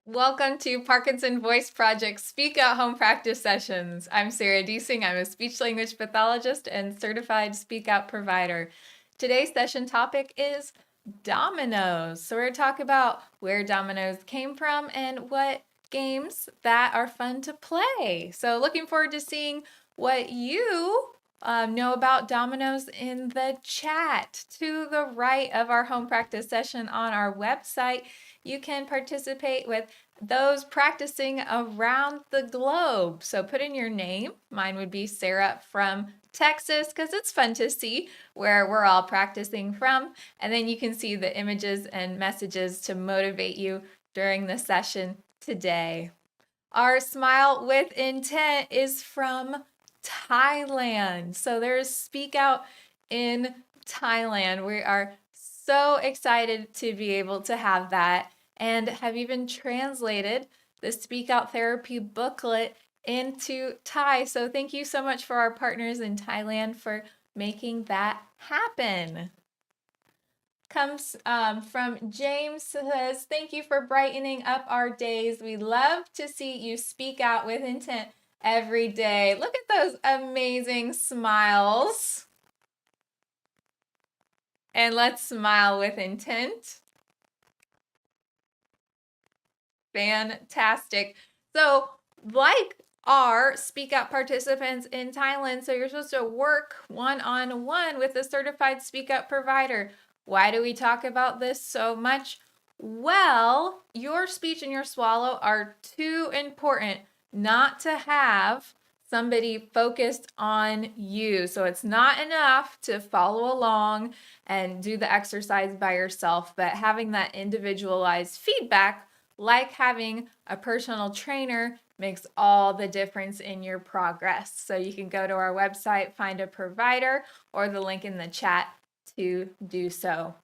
Welcome to Parkinson Voice Project Speak Out Home Practice Sessions. I'm Sarah Deasing. I'm a speech language pathologist and certified Speak Out provider. Today's session topic is dominoes. So we're going to talk about where dominoes came from and what games that are fun to play. So looking forward to seeing what you know about dominoes in the chat. To the right of our home practice session on our website, you can participate with those practicing around the globe. So put in your name. Mine would be Sarah from Texas, because it's fun to see where we're all practicing from. And then you can see the images and messages to motivate you during the session today. Our Smile with Intent is from Thailand. So there's Speak Out in Thailand. We are so excited to be able to have that and have even translated the Speak Out Therapy booklet into Thai. So thank you so much for our partners in Thailand for making that happen. Comes from James, says, thank you for brightening up our days. We love to see you speak out with intent every day. Look at those amazing smiles. And let's smile with intent. Fantastic. So like our Speak Out participants in Thailand, so you're supposed to work one-on-one with a certified Speak Out provider. Why do we talk about this so much? Well, your speech and your swallow are too important not to have somebody focused on you. So it's not enough to follow along and do the exercise by yourself, but having that individualized feedback, like having a personal trainer, makes all the difference in your progress. So you can go to our website, find a provider, or the link in the chat to do so.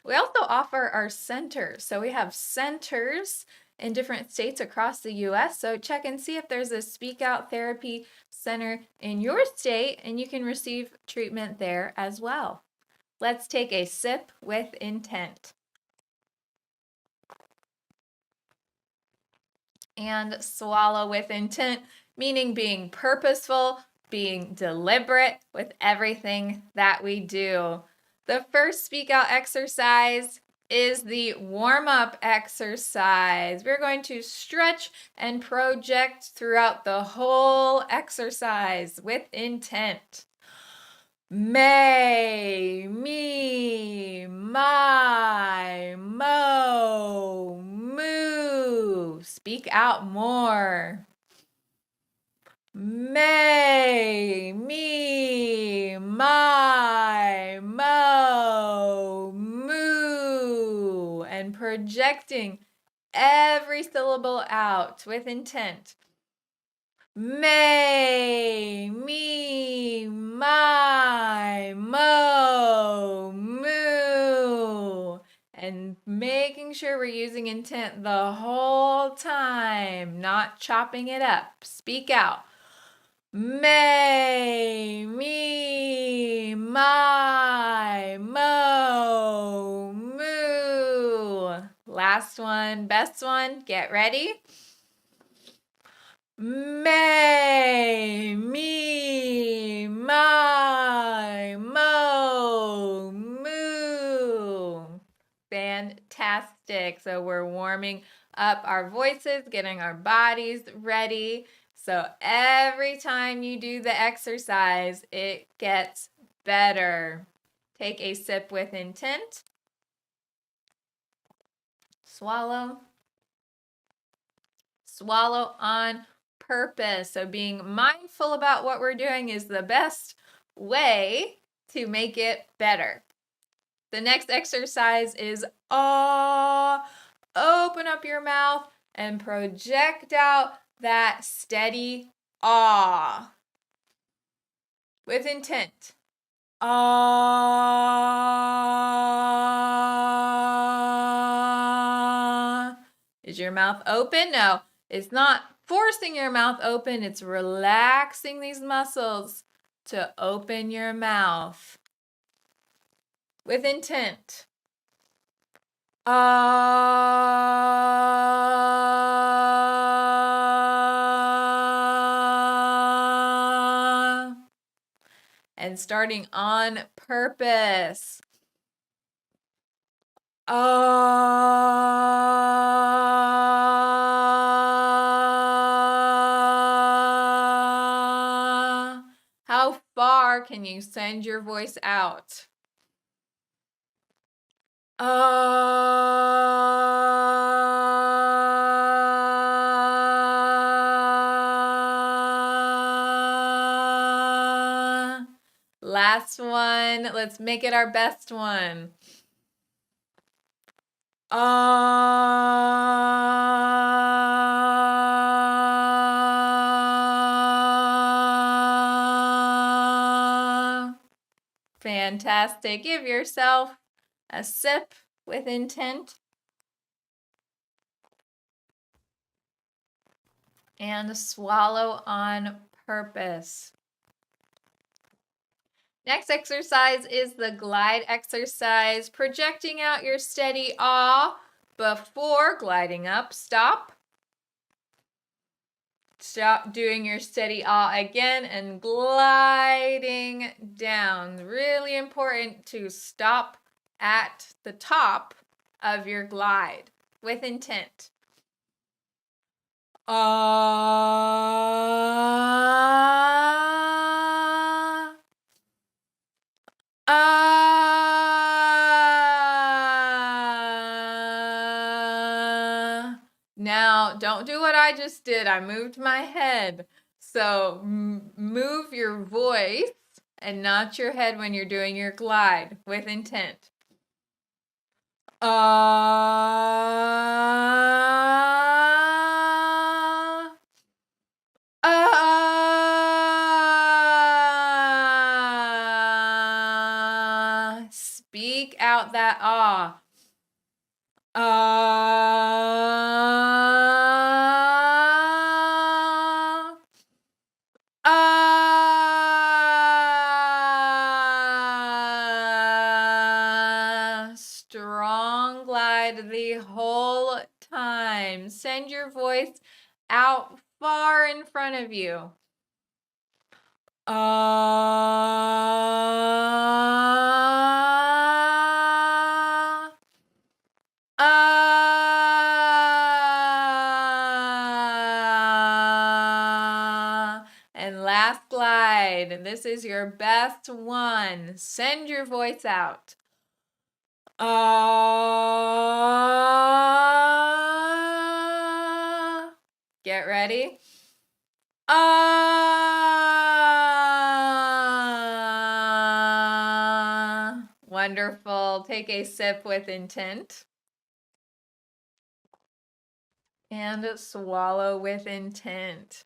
We also offer our centers. So we have centers in different states across the US. So check and see if there's a Speak Out Therapy Center in your state, and you can receive treatment there as well. Let's take a sip with intent. And swallow with intent, meaning being purposeful, being deliberate with everything that we do. The first Speak Out exercise is the warm-up exercise. We're going to stretch and project throughout the whole exercise with intent. May, me, my, mo, moo. Speak out more. May, me, my, mo, moo. And projecting every syllable out with intent. May, me, my, mo, moo. And making sure we're using intent the whole time, not chopping it up. Speak out. May, me, my, mo, moo. Last one, best one. Get ready. May, me, my, mo, moo. Fantastic. So we're warming up our voices, getting our bodies ready. So every time you do the exercise, it gets better. Take a sip with intent. Swallow. Swallow on purpose. So being mindful about what we're doing is the best way to make it better. The next exercise is ah. Open up your mouth and project out that steady ah with intent. Ah. Is your mouth open? No, it's not forcing your mouth open. It's relaxing these muscles to open your mouth with intent. Ah. And starting on purpose. Ah. How far can you send your voice out? Ah. Last one. Let's make it our best one. Ah. Fantastic. Give yourself a sip with intent. And swallow on purpose. Next exercise is the glide exercise, projecting out your steady ah before gliding up. Stop. Stop doing your steady ah again and gliding down. Really important to stop at the top of your glide with intent. Ah. Ah. Now, don't do what I just did. I moved my head. So move your voice and not your head when you're doing your glide with intent. Ah. Ah. Speak out that ah. Ah. Ah. Strong glide the whole time. Send your voice out far in front of you. Ah. Ah. And last glide. This is your best one. Send your voice out. Ah. Get ready. Ah. Wonderful. Take a sip with intent. And swallow with intent.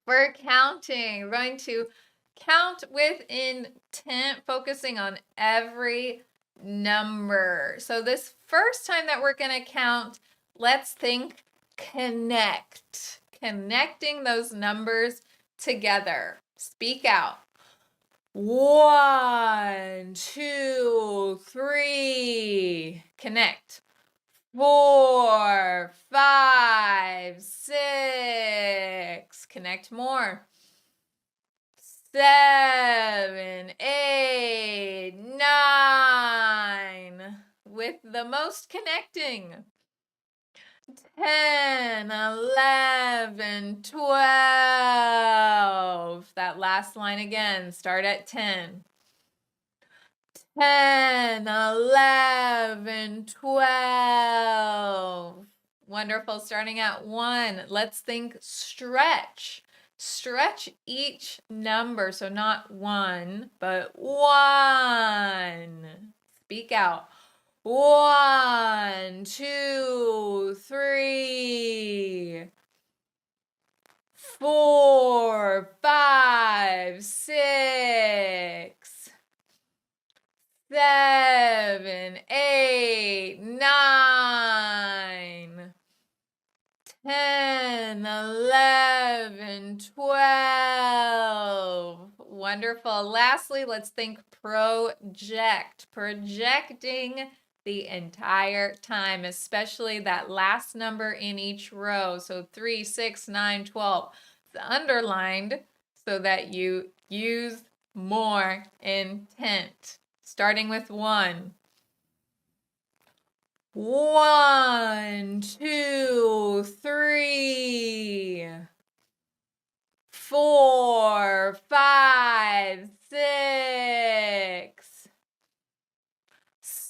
For counting, we're going to count with intent, focusing on every number. So this first time that we're going to count, let's think connect. Connecting those numbers together. Speak out. 1, 2, 3. Connect. 4, 5, 6. Connect more. 7, 8, 9. With the most connecting. 10, 11, 12. That last line again. Start at 10. 10, 11, 12. Wonderful. Starting at 1. Let's think stretch. Stretch each number. So not 1, but 1. Speak out. 1, 2, 3. 4, 5, 6. 7, 8, 9. 10, 11, 12. Wonderful. Lastly, let's think project. Projecting the entire time, especially that last number in each row. So 3, 6, 9, 12. It's underlined so that you use more intent. Starting with 1. 1, 2, 3, 4, 5, 6,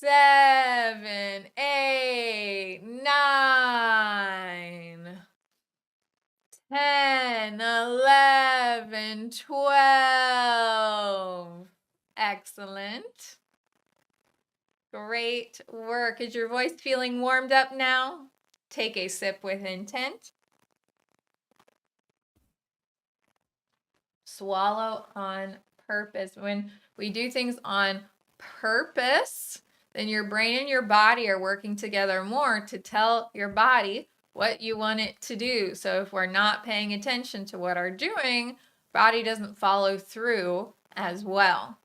7, 8, 9, 10, 11, 12. Excellent. Great work. Is your voice feeling warmed up now? Take a sip with intent. Swallow on purpose. When we do things on purpose, then your brain and your body are working together more to tell your body what you want it to do. So if we're not paying attention to what we're doing, body doesn't follow through as well.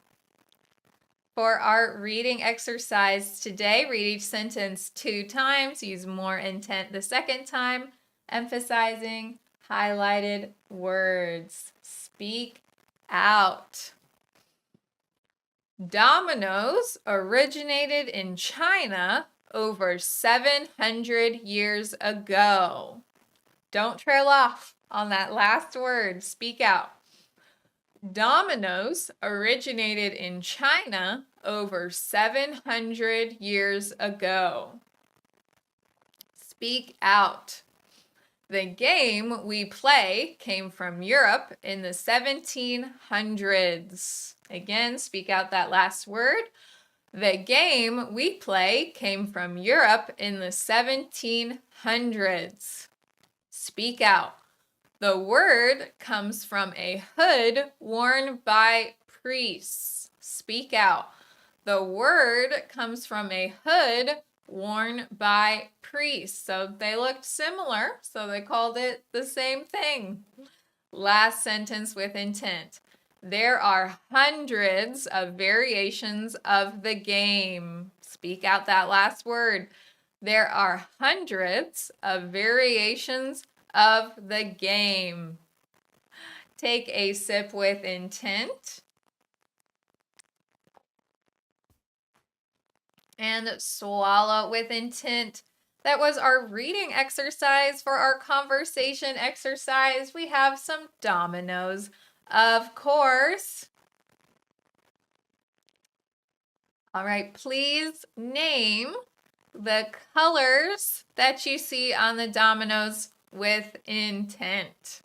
For our reading exercise today, read each sentence 2 times. Use more intent the second time, emphasizing highlighted words. Speak out. Dominoes originated in China over 700 years ago. Don't trail off on that last word. Speak out. Dominoes originated in China over 700 years ago. Speak out. The game we play came from Europe in the 1700s. Again, speak out that last word. The game we play came from Europe in the 1700s. Speak out. The word comes from a hood worn by priests. Speak out. The word comes from a hood worn by priests. So they looked similar, so they called it the same thing. Last sentence with intent. There are hundreds of variations of the game. Speak out that last word. There are hundreds of variations of the game. Take a sip with intent. And swallow with intent. That was our reading exercise. For our conversation exercise, we have some dominoes, of course. All right, please name the colors that you see on the dominoes with intent.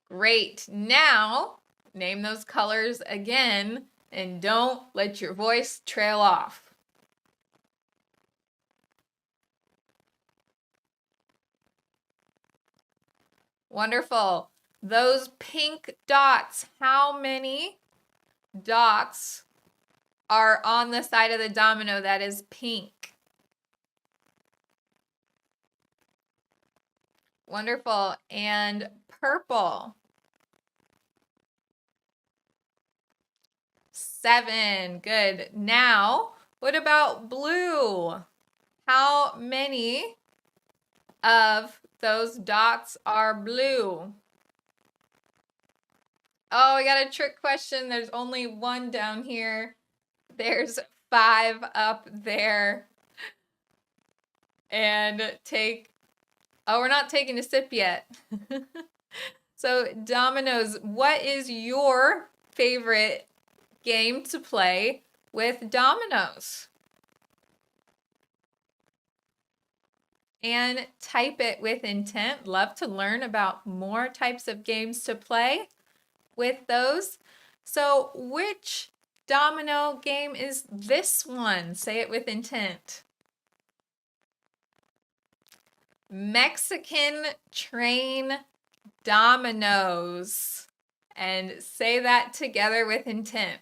Great. Now, name those colors again and don't let your voice trail off. Wonderful. Those pink dots, how many dots are on the side of the domino that is pink? Wonderful. And purple? 7. Good. Now, what about blue? How many of those dots are blue? Oh, I got a trick question. There's only 1 down here. There's 5 up there. And we're not taking a sip yet. So, Dominoes, what is your favorite game to play with dominoes? And type it with intent. Love to learn about more types of games to play with those. So, which domino game is this one? Say it with intent. Mexican train dominoes. And say that together with intent.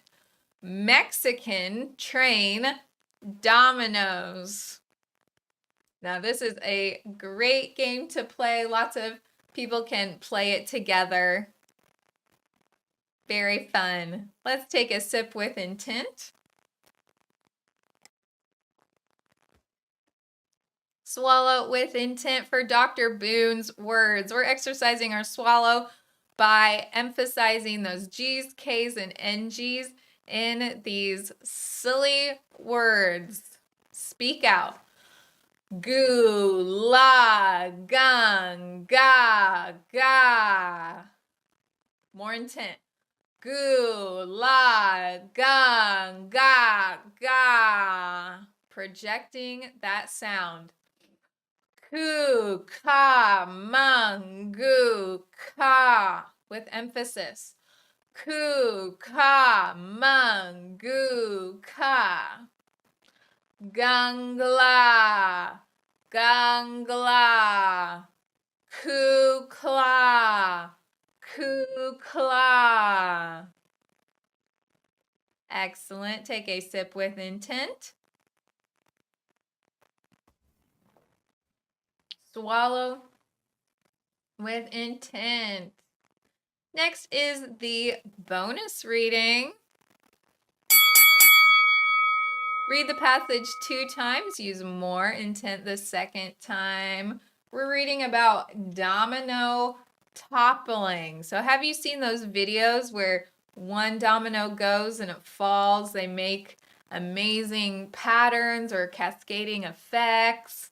Mexican train dominoes. Now, this is a great game to play. Lots of people can play it together. Very fun. Let's take a sip with intent. Swallow with intent for Dr. Boone's words. We're exercising our swallow by emphasizing those G's, K's, and NG's in these silly words. Speak out. Goo, la, gung, ga, ga. More intent. Goo, la, gung, ga, ga. Projecting that sound. Ku, ka, mung, gu, ka. With emphasis. Ku, ka, mung, gu, ka. Gangla, gangla, kukla, kukla. Excellent. Take a sip with intent. Swallow with intent. Next is the bonus reading. Read the passage 2 times. Use more intent the second time. We're reading about domino toppling. So have you seen those videos where one domino goes and it falls? They make amazing patterns or cascading effects.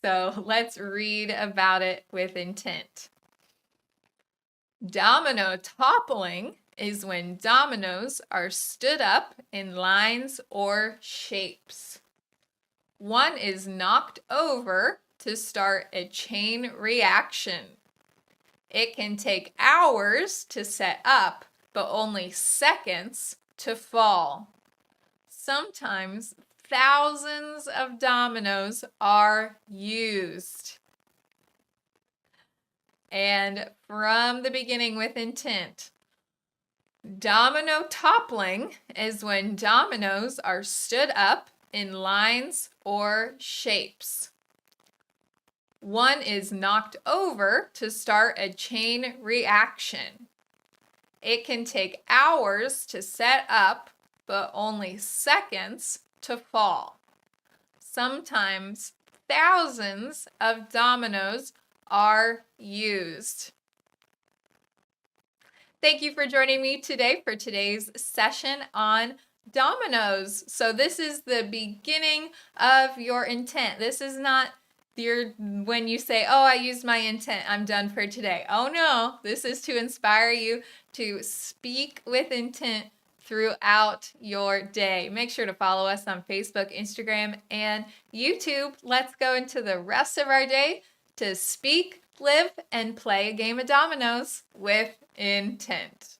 So let's read about it with intent. Domino toppling is when dominoes are stood up in lines or shapes. One is knocked over to start a chain reaction. It can take hours to set up, but only seconds to fall. Sometimes thousands of dominoes are used. And from the beginning with intent. Domino toppling is when dominoes are stood up in lines or shapes. One is knocked over to start a chain reaction. It can take hours to set up, but only seconds to fall. Sometimes thousands of dominoes are used. Thank you for joining me today for today's session on dominoes. So this is the beginning of your intent. This is not when you say, oh, I used my intent, I'm done for today. Oh no, this is to inspire you to speak with intent throughout your day. Make sure to follow us on Facebook, Instagram, and YouTube. Let's go into the rest of our day to speak, live, and play a game of dominoes with intent.